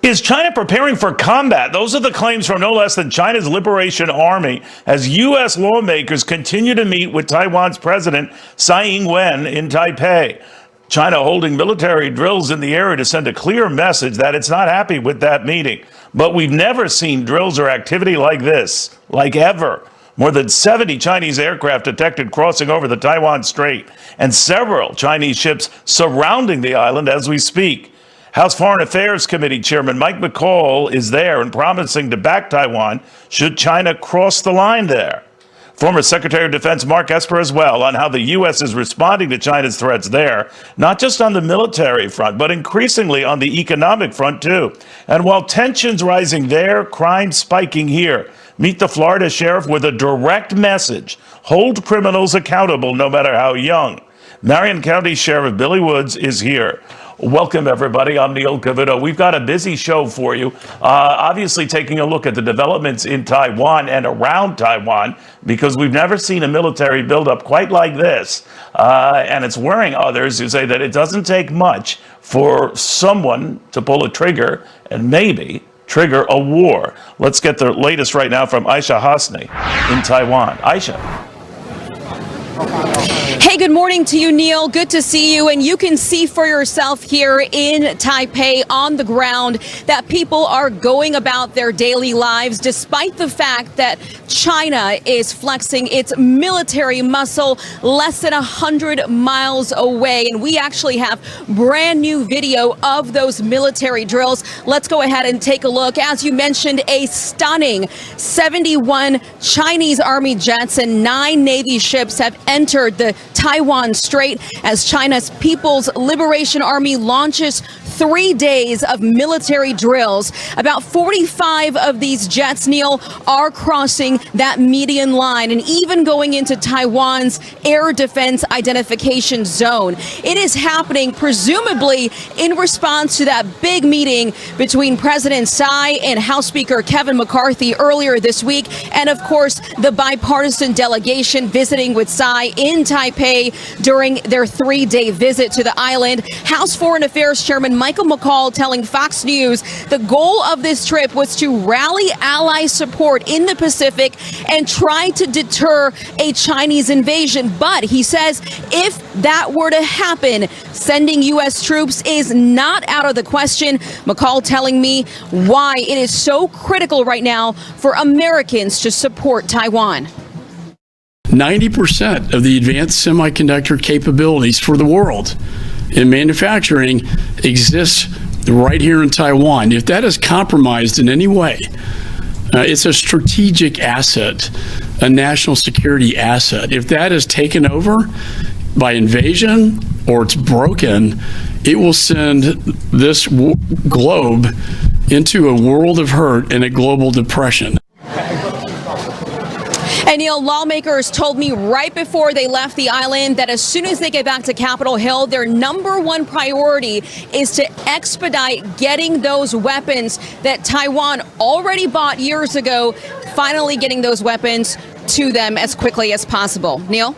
Is China preparing for combat? Those are the claims from no less than China's Liberation Army as U.S. lawmakers continue to meet with Taiwan's President Tsai Ing-wen in Taipei. China holding military drills in the area to send a clear message that it's not happy with that meeting. But we've never seen drills or activity like this, like ever. More than 70 Chinese aircraft detected crossing over the Taiwan Strait, and several Chinese ships surrounding the island as we speak. House Foreign Affairs Committee Chairman Mike McCaul is there and promising to back Taiwan should China cross the line there. Former Secretary of Defense Mark Esper as well on how the U.S. is responding to China's threats there, not just on the military front, but increasingly on the economic front too. And while tensions rising there, crime spiking here. Meet the Florida sheriff with a direct message: hold criminals accountable no matter how young. Marion County Sheriff Billy Woods is here. Welcome, everybody. I'm Neil Cavuto. We've got a busy show for you. Obviously, taking a look at the developments in Taiwan and around Taiwan, because we've never seen a military buildup quite like this. And it's worrying others who say that it doesn't take much for someone to pull a trigger and maybe trigger a war. Let's get the latest right now from Aisha Hasni in Taiwan. Aisha. Hey, good morning to you, Neil. Good to see you. And you can see for yourself here in Taipei on the ground that people are going about their daily lives, despite the fact that China is flexing its military muscle less than 100 miles away. And we actually have brand new video of those military drills. Let's go ahead and take a look. As you mentioned, a stunning 71 Chinese Army jets and 9 Navy ships have entered the Taiwan Strait as China's People's Liberation Army launches 3 days of military drills. About 45 of these jets, Neil, are crossing that median line and even going into Taiwan's air defense identification zone. It is happening presumably in response to that big meeting between President Tsai and House Speaker Kevin McCarthy earlier this week, and of course the bipartisan delegation visiting with Tsai in Taipei during their 3-day visit to the island. House Foreign Affairs Chairman Michael McCaul telling Fox News the goal of this trip was to rally ally support in the Pacific and try to deter a Chinese invasion. But he says if that were to happen, sending U.S. troops is not out of the question. McCaul telling me why it is so critical right now for Americans to support Taiwan. 90% of the advanced semiconductor capabilities for the world in manufacturing exists right here in Taiwan. If that is compromised in any way, it's a strategic asset, a national security asset. If that is taken over by invasion or it's broken, it will send this globe into a world of hurt and a global depression. And Neil, lawmakers told me right before they left the island that as soon as they get back to Capitol Hill, their #1 priority is to expedite getting those weapons that Taiwan already bought years ago, finally getting those weapons to them as quickly as possible. Neil?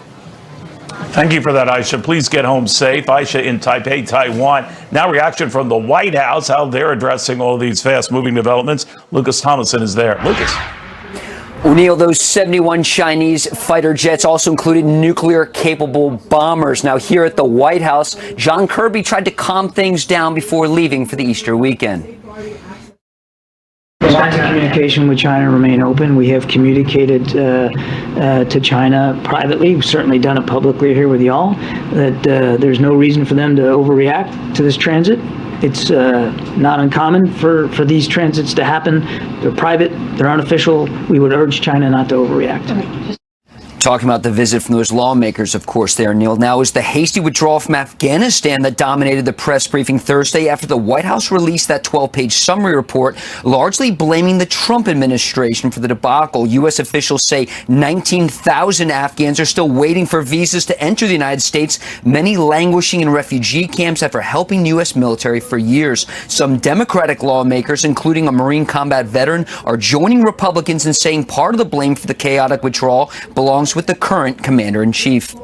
Thank you for that, Aisha. Please get home safe. Aisha in Taipei, Taiwan. Now reaction from the White House, how they're addressing all these fast-moving developments. Lucas Thomason is there. Lucas. O'Neill, those 71 Chinese fighter jets also included nuclear-capable bombers. Now, here at the White House, John Kirby tried to calm things down before leaving for the Easter weekend. Lines of communication with China remain open. We have communicated to China privately. We've certainly done it publicly here with y'all, that there's no reason for them to overreact to this transit. It's not uncommon for these transits to happen. They're private, they're unofficial. We would urge China not to overreact. Talking about the visit from those lawmakers, of course, there, Neil. Now is the hasty withdrawal from Afghanistan that dominated the press briefing Thursday after the White House released that 12-page summary report, largely blaming the Trump administration for the debacle. U.S. officials say 19,000 Afghans are still waiting for visas to enter the United States, many languishing in refugee camps after helping the U.S. military for years. Some Democratic lawmakers, including a Marine combat veteran, are joining Republicans in saying part of the blame for the chaotic withdrawal belongs with the current commander-in-chief.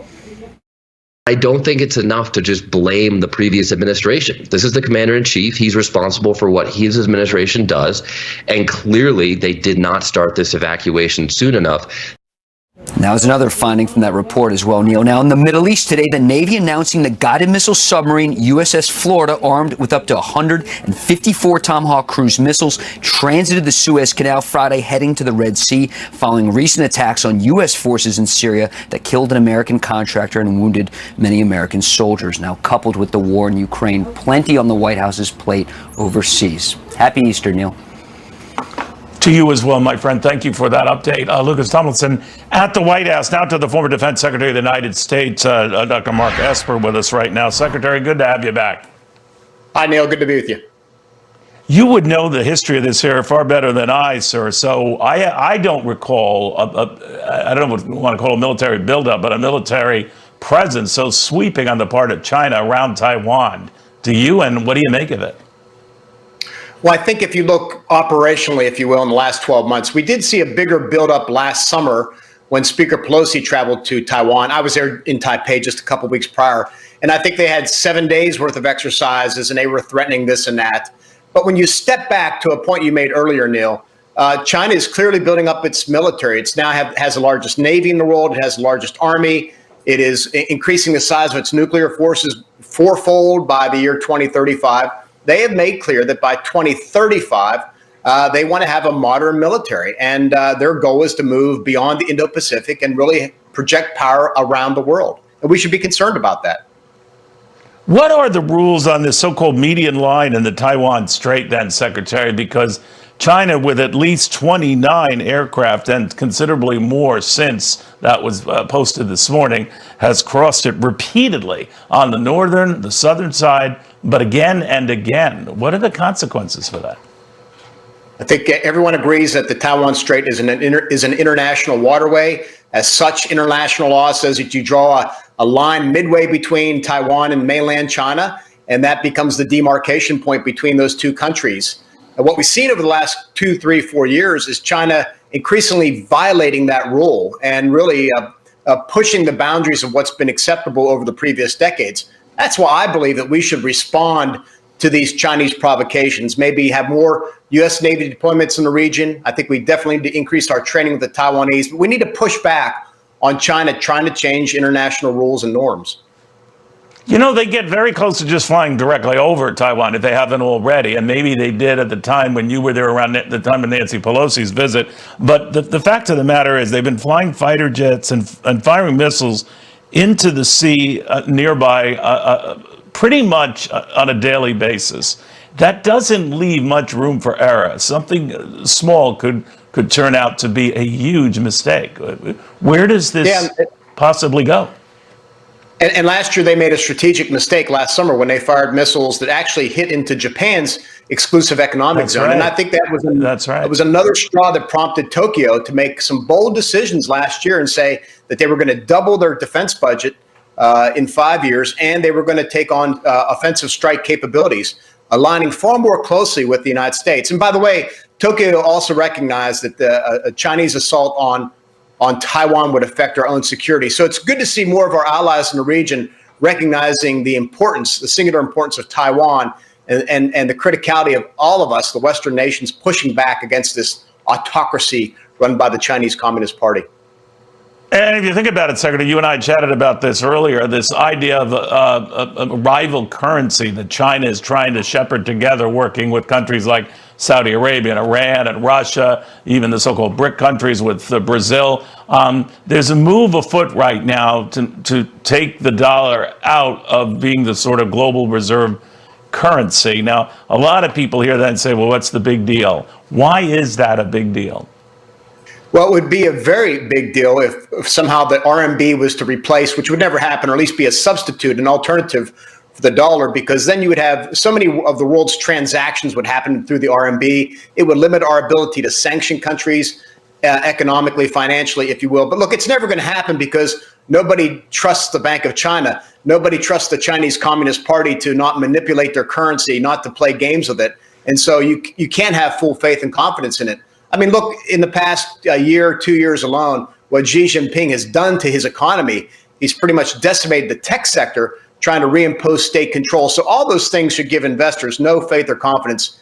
I don't think it's enough to just blame the previous administration. This is the commander-in-chief. He's responsible for what his administration does. And clearly, they did not start this evacuation soon enough. Now, there's another finding from that report as well, Neil. Now, in the Middle East today, the Navy announcing the guided missile submarine USS Florida, armed with up to 154 Tomahawk cruise missiles, transited the Suez Canal Friday, heading to the Red Sea, following recent attacks on U.S. forces in Syria that killed an American contractor and wounded many American soldiers. Now, coupled with the war in Ukraine, plenty on the White House's plate overseas. Happy Easter, Neil. To you as well, my friend. Thank you for that update. Lucas Tomlinson at the White House. Now to the former Defense Secretary of the United States, Dr. Mark Esper, with us right now. Secretary, good to have you back. Hi, Neil. Good to be with you. You would know the history of this here far better than I, sir. So I don't recall, I don't know what you want to call a military buildup, but a military presence so sweeping on the part of China around Taiwan. Do you, and what do you make of it? Well, I think if you look operationally, if you will, in the last 12 months, we did see a bigger buildup last summer when Speaker Pelosi traveled to Taiwan. I was there in Taipei just a couple of weeks prior, and I think they had 7 days worth of exercises and they were threatening this and that. But when you step back to a point you made earlier, Neil, China is clearly building up its military. It's now has the largest Navy in the world. It has the largest Army. It is increasing the size of its nuclear forces fourfold by the year 2035. They have made clear that by 2035, they want to have a modern military. And their goal is to move beyond the Indo-Pacific and really project power around the world. And we should be concerned about that. What are the rules on this so-called median line in the Taiwan Strait then, Secretary? Because China, with at least 29 aircraft and considerably more since that was posted this morning, has crossed it repeatedly on the northern, the southern side, but again and again. What are the consequences for that? I think everyone agrees that the Taiwan Strait is an international waterway. As such, international law says that you draw a line midway between Taiwan and mainland China, and that becomes the demarcation point between those two countries. And what we've seen over the last 2, 3, 4 years is China increasingly violating that rule and really pushing the boundaries of what's been acceptable over the previous decades. That's why I believe that we should respond to these Chinese provocations, maybe have more U.S. Navy deployments in the region. I think we definitely need to increase our training with the Taiwanese, but we need to push back on China trying to change international rules and norms. You know, they get very close to just flying directly over Taiwan if they haven't already, and maybe they did at the time when you were there around the time of Nancy Pelosi's visit. But the fact of the matter is they've been flying fighter jets and firing missiles into the sea nearby pretty much on a daily basis. That doesn't leave much room for error. Something small could turn out to be a huge mistake. Where does this possibly go? And last year they made a strategic mistake last summer when they fired missiles that actually hit into Japan's exclusive economic zone. Right. And I think that was it was another straw that prompted Tokyo to make some bold decisions last year and say that they were going to double their defense budget in 5 years, and they were going to take on offensive strike capabilities, aligning far more closely with the United States. And by the way, Tokyo also recognized that the Chinese assault on Taiwan would affect our own security. So it's good to see more of our allies in the region recognizing the importance, the singular importance of Taiwan and the criticality of all of us, the Western nations, pushing back against this autocracy run by the Chinese Communist Party. And if you think about it, Secretary, you and I chatted about this earlier, this idea of a rival currency that China is trying to shepherd together, working with countries like Saudi Arabia and Iran and Russia, even the so-called BRIC countries with Brazil. There's a move afoot right now to take the dollar out of being the sort of global reserve currency. Now, a lot of people here then say, well, what's the big deal? Why is that a big deal? Well, it would be a very big deal if somehow the RMB was to replace, which would never happen, or at least be a substitute, an alternative for the dollar, because then you would have so many of the world's transactions would happen through the RMB. It would limit our ability to sanction countries economically, financially, if you will. But look, it's never going to happen because nobody trusts the Bank of China. Nobody trusts the Chinese Communist Party to not manipulate their currency, not to play games with it. And so you can't have full faith and confidence in it. I mean, look, in the past year, 2 years alone, what Xi Jinping has done to his economy He's pretty much decimated the tech sector, trying to reimpose state control. So all those things should give investors no faith or confidence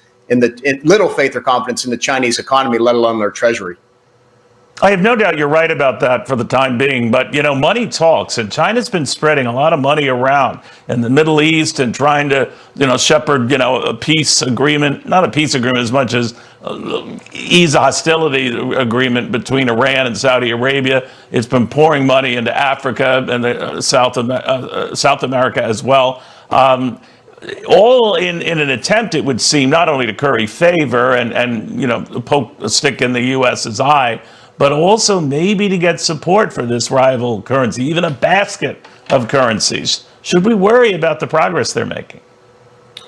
little faith or confidence in the Chinese economy, let alone their treasury. I have no doubt you're right about that for the time being, but money talks, and China's been spreading a lot of money around in the Middle East and trying to, shepherd, a peace agreement, not a peace agreement as much as ease a hostility agreement between Iran and Saudi Arabia. It's been pouring money into Africa and South America as well. All in an attempt, it would seem, not only to curry favor and poke a stick in the U.S.'s eye, but also maybe to get support for this rival currency, even a basket of currencies. Should we worry about the progress they're making?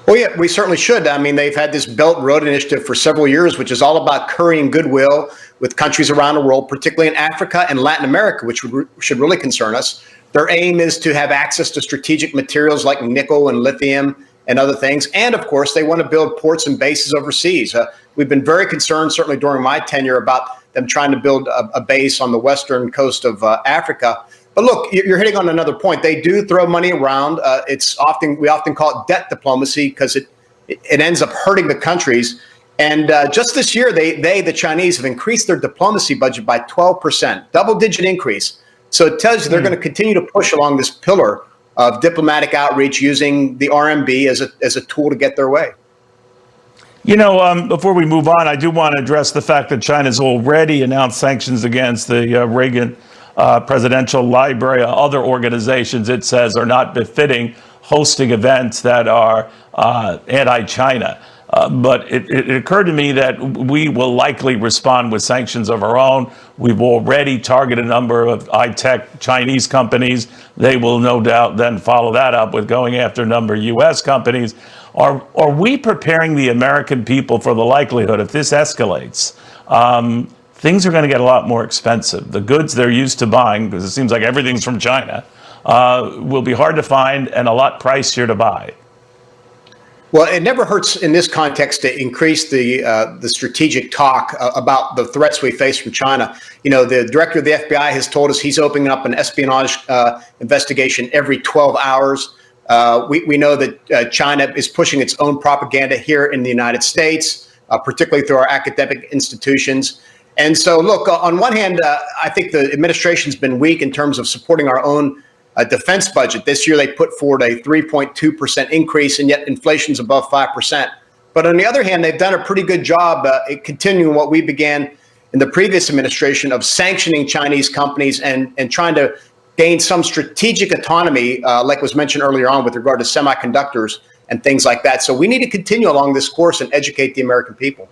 Well, yeah, we certainly should. I mean, they've had this Belt and Road Initiative for several years, which is all about currying goodwill with countries around the world, particularly in Africa and Latin America, which should really concern us. Their aim is to have access to strategic materials like nickel and lithium and other things. And of course, they want to build ports and bases overseas. We've been very concerned, certainly during my tenure, about them trying to build a base on the western coast of Africa. But look, you're hitting on another point. They do throw money around. We often call it debt diplomacy because it ends up hurting the countries. And just this year, the Chinese have increased their diplomacy budget by 12%, double-digit increase. So it tells you they're going to continue to push along this pillar of diplomatic outreach using the RMB as a tool to get their way. Before we move on, I do want to address the fact that China's already announced sanctions against the Reagan Presidential Library, other organizations it says are not befitting hosting events that are anti-China. But it occurred to me that we will likely respond with sanctions of our own. We've already targeted a number of high-tech Chinese companies. They will no doubt then follow that up with going after a number of U.S. companies. Are we preparing the American people for the likelihood, if this escalates, things are going to get a lot more expensive? The goods they're used to buying, because it seems like everything's from China, will be hard to find and a lot pricier to buy. Well, it never hurts in this context to increase the strategic talk about the threats we face from China. The director of the FBI has told us he's opening up an espionage investigation every 12 hours. We know that China is pushing its own propaganda here in the United States, particularly through our academic institutions. And so, look, on one hand, I think the administration's been weak in terms of supporting our own defense budget. This year, they put forward a 3.2% increase, and yet inflation's above 5%. But on the other hand, they've done a pretty good job continuing what we began in the previous administration of sanctioning Chinese companies and trying to gain some strategic autonomy, like was mentioned earlier on with regard to semiconductors and things like that. So we need to continue along this course and educate the American people.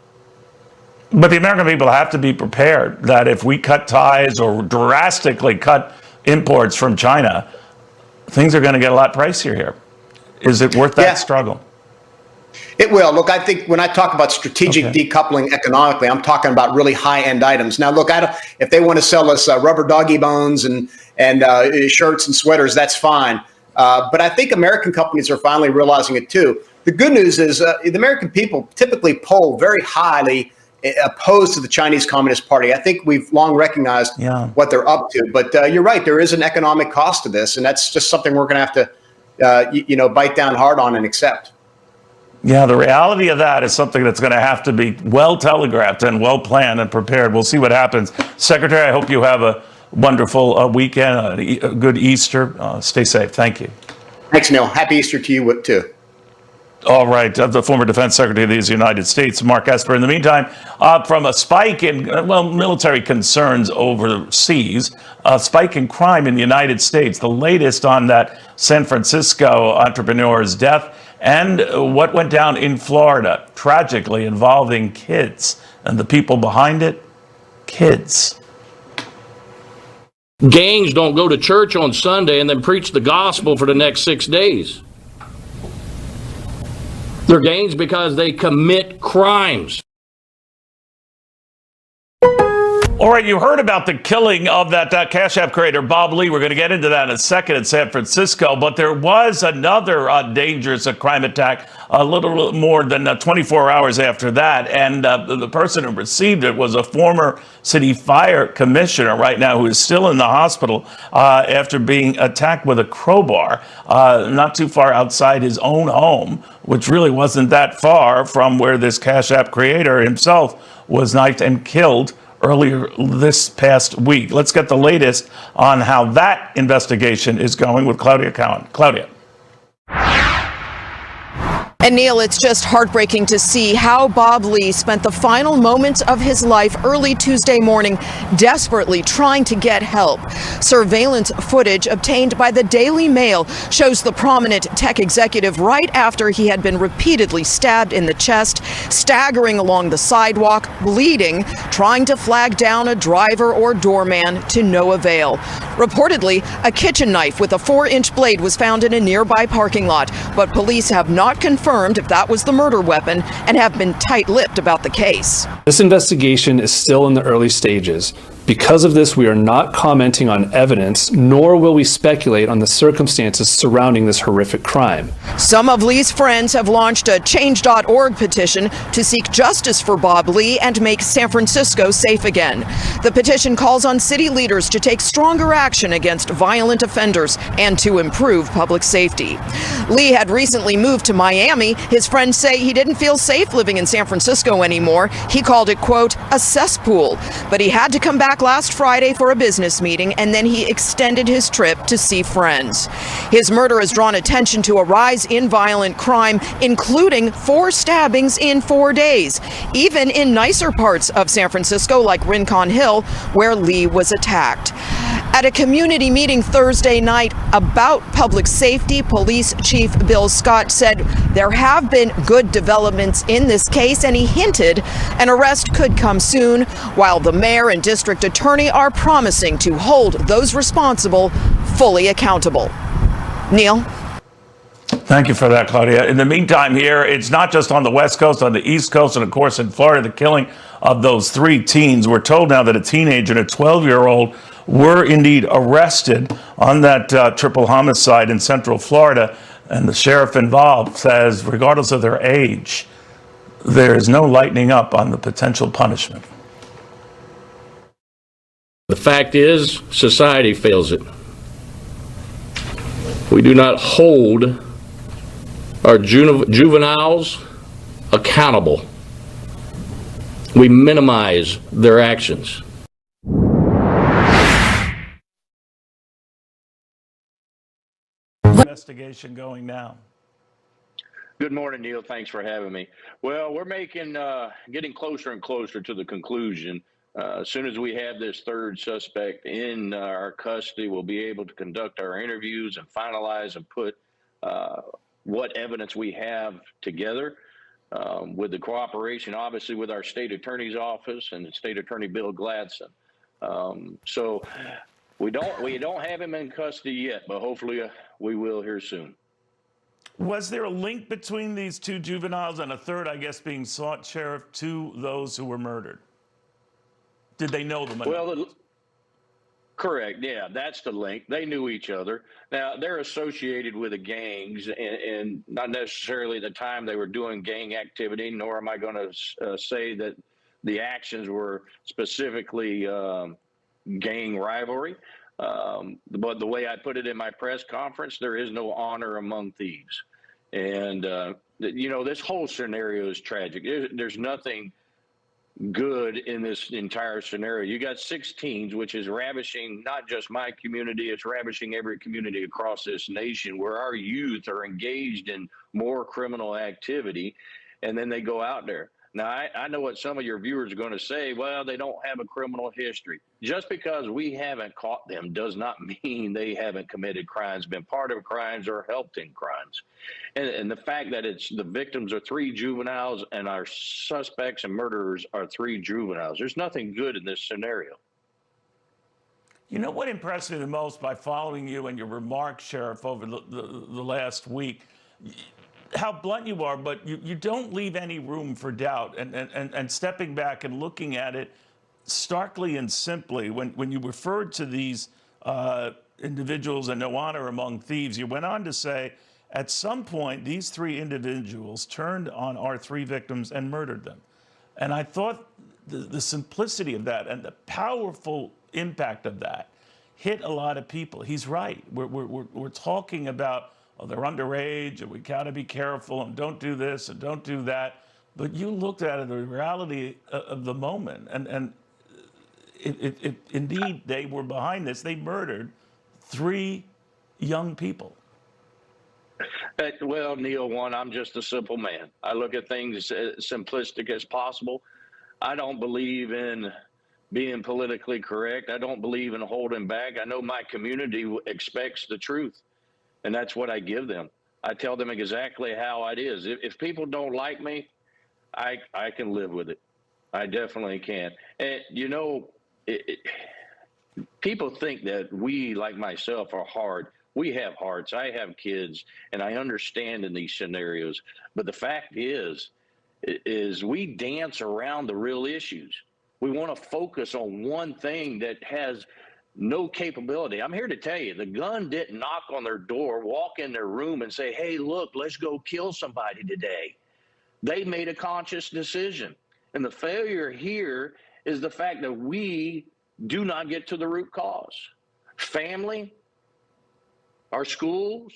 But the American people have to be prepared that if we cut ties or drastically cut imports from China, things are going to get a lot pricier here. Is it worth that struggle? It will. Look, I think when I talk about strategic decoupling economically, I'm talking about really high-end items. Now, look, if they want to sell us rubber doggy bones and shirts and sweaters, that's fine. But I think American companies are finally realizing it too. The good news is the American people typically poll very highly opposed to the Chinese Communist Party. I think we've long recognized what they're up to. But you're right, there is an economic cost to this, and that's just something we're going to have to, bite down hard on and accept. Yeah, the reality of that is something that's going to have to be well telegraphed and well planned and prepared. We'll see what happens. Secretary, I hope you have a wonderful weekend, a good Easter. Stay safe. Thank you. Thanks, Neil. Happy Easter to you too. All right, the former Defense Secretary of the United States, Mark Esper. In the meantime, from a spike in, military concerns overseas, a spike in crime in the United States, the latest on that San Francisco entrepreneur's death, and what went down in Florida, tragically involving kids. And the people behind it, kids. Gangs don't go to church on Sunday and then preach the gospel for the next 6 days. They're gangs because they commit crimes. All right, you heard about the killing of that Cash App creator, Bob Lee. We're going to get into that in a second in San Francisco. But there was another dangerous crime attack a little more than 24 hours after that. And the person who received it was a former city fire commissioner right now who is still in the hospital after being attacked with a crowbar not too far outside his own home, which really wasn't that far from where this Cash App creator himself was knifed and killed earlier this past week. Let's get the latest on how that investigation is going with Claudia Cowan. Claudia. And Neil, it's just heartbreaking to see how Bob Lee spent the final moments of his life early Tuesday morning desperately trying to get help. Surveillance footage obtained by the Daily Mail shows the prominent tech executive right after he had been repeatedly stabbed in the chest, staggering along the sidewalk, bleeding, trying to flag down a driver or doorman to no avail. Reportedly, a kitchen knife with a 4-inch blade was found in a nearby parking lot, but police have not confirmed if that was the murder weapon and have been tight-lipped about the case. This investigation is still in the early stages. Because of this, we are not commenting on evidence, nor will we speculate on the circumstances surrounding this horrific crime. Some of Lee's friends have launched a Change.org petition to seek justice for Bob Lee and make San Francisco safe again. The petition calls on city leaders to take stronger action against violent offenders and to improve public safety. Lee had recently moved to Miami. His friends say he didn't feel safe living in San Francisco anymore. He called it, quote, a cesspool. But he had to come back last Friday for a business meeting, and then he extended his trip to see friends. His murder has drawn attention to a rise in violent crime, including 4 stabbings in 4 days, even in nicer parts of San Francisco like Rincon Hill, where Lee was attacked. At a community meeting Thursday night about public safety, Police Chief Bill Scott said there have been good developments in this case, and he hinted an arrest could come soon, while the mayor and district attorney are promising to hold those responsible fully accountable. Neil? Thank you for that, Claudia. In the meantime here, it's not just on the West Coast, on the East Coast, and of course in Florida, the killing of those 3 teens. We're told now that a teenager and a 12-year-old were indeed arrested on that triple homicide in Central Florida. And the sheriff involved says, regardless of their age, there is no lightening up on the potential punishment. The fact is, society fails it. We do not hold our juveniles accountable. We minimize their actions. Investigation going now. Good morning, Neil. Thanks for having me. Well, we're getting closer and closer to the conclusion. As soon as we have this third suspect in our custody, we'll be able to conduct our interviews and finalize and put what evidence we have together with the cooperation, obviously, with our state attorney's office and State Attorney Bill Gladson. So we don't have him in custody yet, but hopefully we will here soon. Was there a link between these 2 juveniles and a third, I guess, being sought, Sheriff, to those who were murdered? Did they know them? Well, correct. Yeah, that's the link. They knew each other. Now, they're associated with the gangs, and not necessarily the time they were doing gang activity, nor am I going to say that the actions were specifically gang rivalry. But the way I put it in my press conference, there is no honor among thieves. And, this whole scenario is tragic. There's nothing good in this entire scenario. You got 6 teens, which is ravishing not just my community, it's ravishing every community across this nation, where our youth are engaged in more criminal activity, and then they go out there. Now, I know what some of your viewers are going to say, well, they don't have a criminal history. Just because we haven't caught them does not mean they haven't committed crimes, been part of crimes, or helped in crimes. And the fact that the victims are 3 juveniles and our suspects and murderers are 3 juveniles, there's nothing good in this scenario. You know what impressed me the most by following you and your remarks, Sheriff, over the last week? How blunt you are, but you don't leave any room for doubt. And stepping back and looking at it, starkly and simply, when you referred to these individuals and no honor among thieves, you went on to say, at some point, these three individuals turned on our three victims and murdered them. And I thought the simplicity of that and the powerful impact of that hit a lot of people. He's right. We're talking about, oh, they're underage and we got to be careful and don't do this and don't do that. But you looked at it, the reality of the moment, and indeed they were behind this. They murdered three young people. Well, Neil, one, I'm just a simple man. I look at things as simplistic as possible. I don't believe in being politically correct. I don't believe in holding back. I know my community expects the truth, and that's what I give them. I tell them exactly how it is. If people don't like me, I can live with it. I definitely can. And, you know, people think that we, like myself, are hard. We have hearts. I have kids, and I understand in these scenarios. But the fact is we dance around the real issues. We want to focus on one thing that has no capability. I'm here to tell you, the gun didn't knock on their door, walk in their room and say, hey, look, let's go kill somebody today. They made a conscious decision. And the failure here is the fact that we do not get to the root cause. Family, our schools,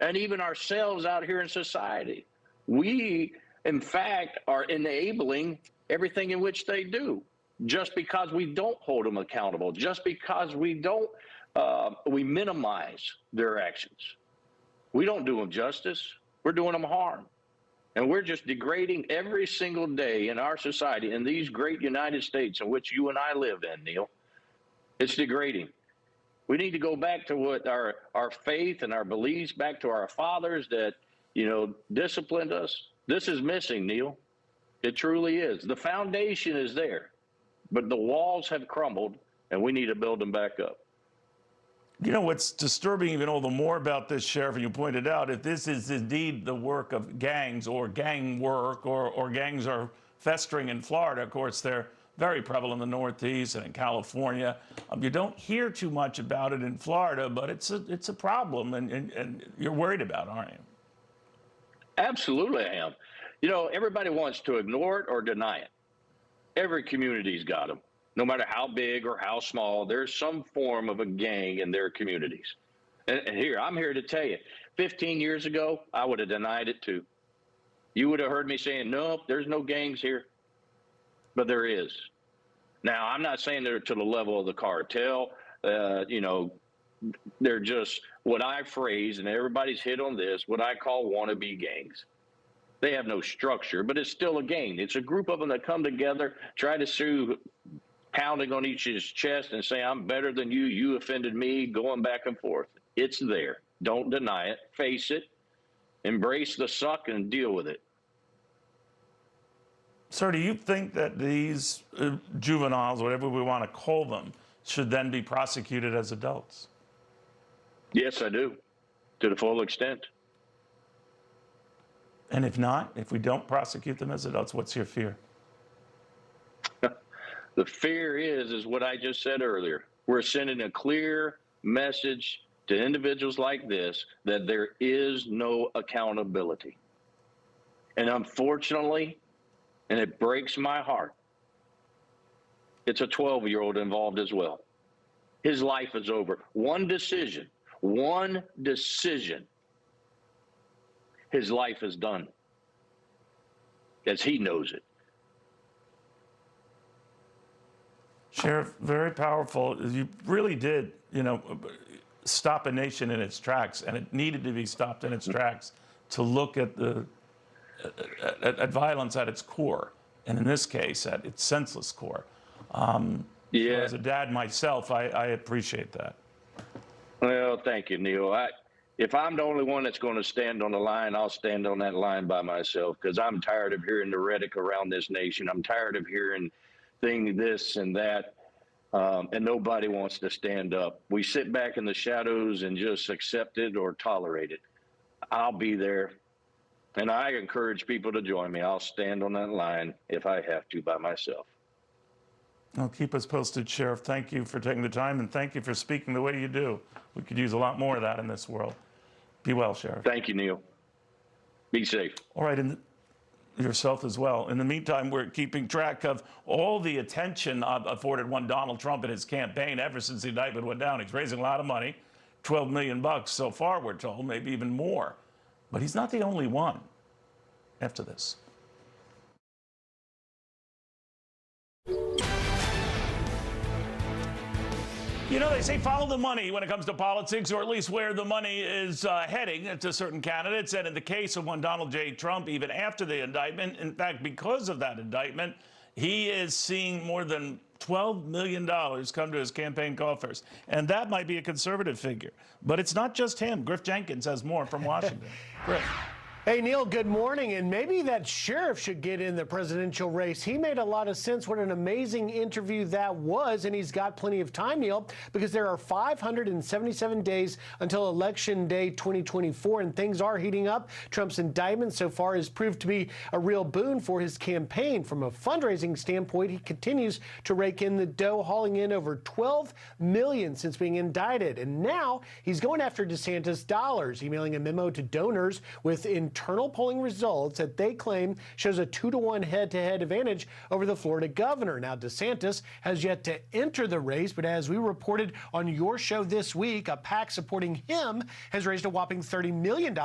and even ourselves out here in society. We, in fact, are enabling everything in which they do, just because we don't hold them accountable, just because we don't, we minimize their actions. We don't do them justice. We're doing them harm. And we're just degrading every single day in our society, in these great United States in which you and I live in, Neil. It's degrading. We need to go back to what our faith and our beliefs, back to our fathers that, you know, disciplined us. This is missing, Neil. It truly is. The foundation is there, but the walls have crumbled, and we need to build them back up. You know, what's disturbing even all the more about this, Sheriff, and you pointed out, if this is indeed the work of gangs or gang work or gangs are festering in Florida, of course, they're very prevalent in the Northeast and in California. You don't hear too much about it in Florida, but it's a problem, and you're worried about it, aren't you? Absolutely I am. You know, everybody wants to ignore it or deny it. Every community's got them. No matter how big or how small, there's some form of a gang in their communities. And here, I'm here to tell you, 15 years ago, I would have denied it too. You would have heard me saying, nope, there's no gangs here. But there is. Now, I'm not saying they're to the level of the cartel. You know, they're just what I phrase, and everybody's hit on this, what I call wannabe gangs. They have no structure, but it's still a gang. It's a group of them that come together, try to sue, pounding on each's chest and say, I'm better than you, you offended me, going back and forth. It's there. Don't deny it. Face it. Embrace the suck and deal with it. Sir, do you think that these juveniles, whatever we want to call them, should then be prosecuted as adults? Yes, I do, to the full extent. And if not, if we don't prosecute them as adults, what's your fear? The fear is what I just said earlier. We're sending a clear message to individuals like this that there is no accountability. And unfortunately, and it breaks my heart, it's a 12-year-old involved as well. His life is over. One decision, his life is done, as he knows it. Sheriff, very powerful. You really did, you know, stop a nation in its tracks, and it needed to be stopped in its tracks to look at at violence at its core, and in this case, at its senseless core. So as a dad myself, I appreciate that. Well, thank you, Neil. If I'm the only one that's going to stand on the line, I'll stand on that line by myself, because I'm tired of hearing the rhetoric around this nation. I'm tired of hearing this and that, and nobody wants to stand up. We sit back in the shadows and just accept it or tolerate it. I'll be there, and I encourage people to join me. I'll stand on that line if I have to by myself. Well, keep us posted, Sheriff. Thank you for taking the time, and thank you for speaking the way you do. We could use a lot more of that in this world. Be well, Sheriff. Thank you, Neil. Be safe. All right, and yourself as well. In the meantime, we're keeping track of all the attention afforded one Donald Trump in his campaign ever since the indictment went down. He's raising a lot of money, $12 million so far, we're told, maybe even more. But he's not the only one. After this. You know, they say follow the money when it comes to politics, or at least where the money is heading to certain candidates. And in the case of one Donald J. Trump, even after the indictment, in fact, because of that indictment, he is seeing more than $12 million come to his campaign coffers. And that might be a conservative figure. But it's not just him. Griff Jenkins has more from Washington. Griff. Hey, Neil, good morning. And maybe that sheriff should get in the presidential race. He made a lot of sense. What an amazing interview that was. And he's got plenty of time, Neil, because there are 577 days until Election Day 2024, and things are heating up. Trump's indictment so far has proved to be a real boon for his campaign. From a fundraising standpoint, he continues to rake in the dough, hauling in over $12 million since being indicted. And now he's going after DeSantis dollars, emailing a memo to donors with internal polling results that they claim shows a 2-to-1 head-to-head advantage over the Florida governor. Now, DeSantis has yet to enter the race, but as we reported on your show this week, a PAC supporting him has raised a whopping $30 million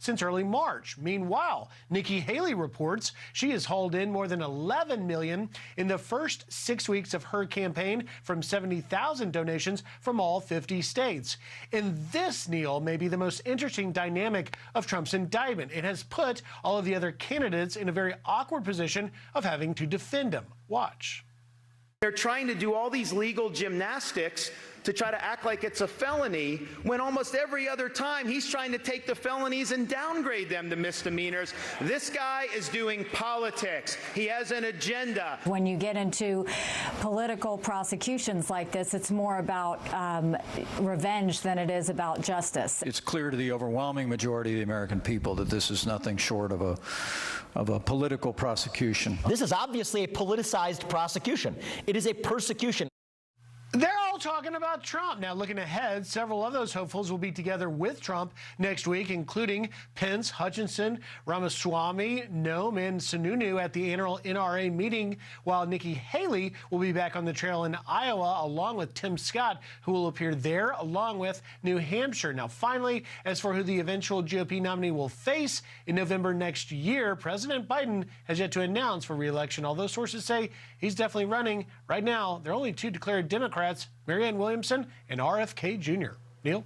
since early March. Meanwhile, Nikki Haley reports she has hauled in more than $11 million in the first 6 weeks of her campaign from 70,000 donations from all 50 states. And this, Neil, may be the most interesting dynamic of Trump's indictment. It has put all of the other candidates in a very awkward position of having to defend him. Watch. They're trying to do all these legal gymnastics to try to act like it's a felony, when almost every other time he's trying to take the felonies and downgrade them to misdemeanors. This guy is doing politics. He has an agenda. When you get into political prosecutions like this, it's more about revenge than it is about justice. It's clear to the overwhelming majority of the American people that this is nothing short of a political prosecution. This is obviously a politicized prosecution. It is a persecution. They're all talking about Trump. Now, looking ahead, several of those hopefuls will be together with Trump next week, including Pence, Hutchinson, Ramaswamy, Noem, and Sununu at the annual NRA meeting, while Nikki Haley will be back on the trail in Iowa, along with Tim Scott, who will appear there, along with New Hampshire. Now, finally, as for who the eventual GOP nominee will face in November next year, President Biden has yet to announce for re-election, although sources say he's definitely running. Right now, there are only two declared Democrats, Marianne Williamson and RFK Jr. Neil?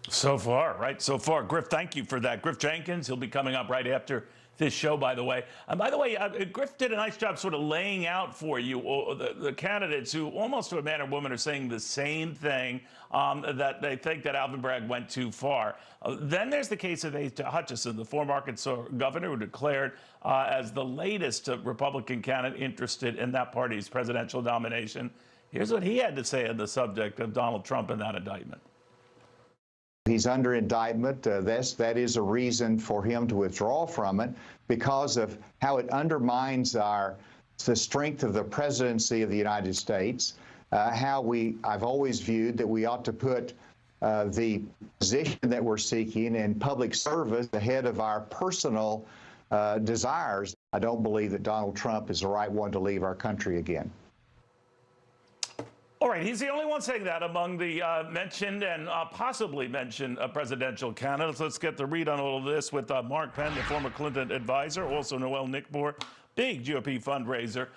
So far, right? So far. Griff, thank you for that. Griff Jenkins, he'll be coming up right after this show, by the way. And by the way, Griff did a nice job sort of laying out for you the candidates who almost to a man or woman are saying the same thing, that they think that Alvin Bragg went too far. Then there's the case of Asa Hutchinson, the former Arkansas governor, who declared as the latest Republican candidate interested in that party's presidential nomination. Here's what he had to say on the subject of Donald Trump and that indictment. He's under indictment. That is a reason for him to withdraw from it because of how it undermines the strength of the presidency of the United States. I've always viewed that we ought to put the position that we're seeking in public service ahead of our personal desires. I don't believe that Donald Trump is the right one to leave our country again. All right, he's the only one saying that among the mentioned and possibly mentioned presidential candidates. Let's get the read on all of this with Mark Penn, the former Clinton advisor, also Noel Nickbor, big GOP fundraiser.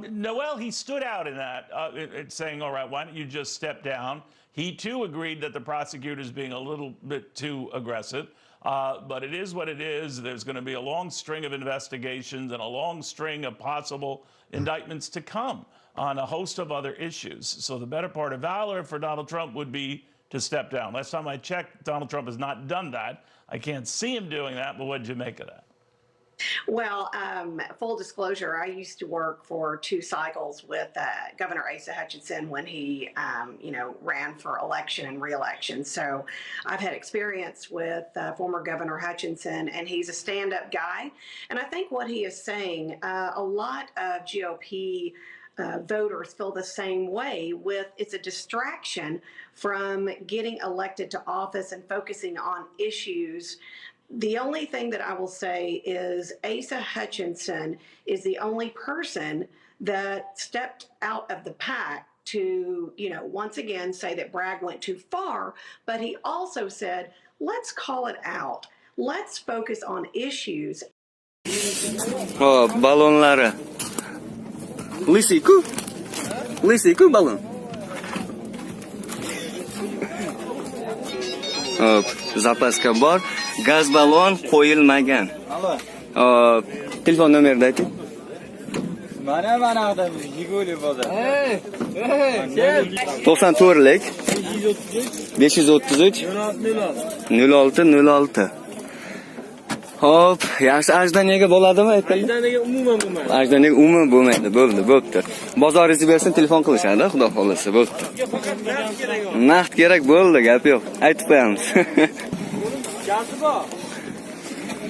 Noel, he stood out in that, saying, all right, why don't you just step down? He, too, agreed that the prosecutor's being a little bit too aggressive. But it is what it is. There's going to be a long string of investigations and a long string of possible indictments to come on a host of other issues. So the better part of valor for Donald Trump would be to step down. Last time I checked, Donald Trump has not done that. I can't see him doing that, but what did you make of that? Well, full disclosure, I used to work for 2 cycles with Governor Asa Hutchinson when he, ran for election and re-election. So I've had experience with former Governor Hutchinson, and he's a stand-up guy. And I think what he is saying, a lot of GOP voters feel the same way with it's a distraction from getting elected to office and focusing on issues. The only thing that I will say is Asa Hutchinson is the only person that stepped out of the pack to, once again say that Bragg went too far, but he also said, let's call it out. Let's focus on issues. Balonlari. Lisiku balon. Zapaska bor, gaz balon qo'yilmagan. Telefon nomerini ayting. Mana Jiguli bozor. 94lik 533 0606. Hop, yaxshi ajdaniyaga bo'ladimi aytaylik? Ajdaniyaga umuman bo'lmaydi. Ajdaniyaga umuman bo'lmaydi. Bo'pti. Bozoringizni bersin, telefon qilishadi, xudo xolasa, bo'pti. Naqd kerak bo'ldi, gap yo'q. Aytib qo'yamiz.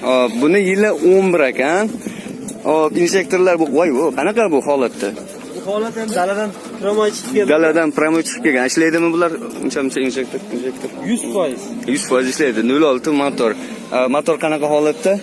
Hop, buni yili 11 ekan. Hop, inspektorlar bu voy, qanaqa bu holatda? Bu holat ham daladan promoy chiqib keldi. Daladan promoy chiqib kelgan. Ishlaydimi bular? Uncha inspektor. 100%. 100% ishlaydi. 06 motor. Motor qanaqa holatda?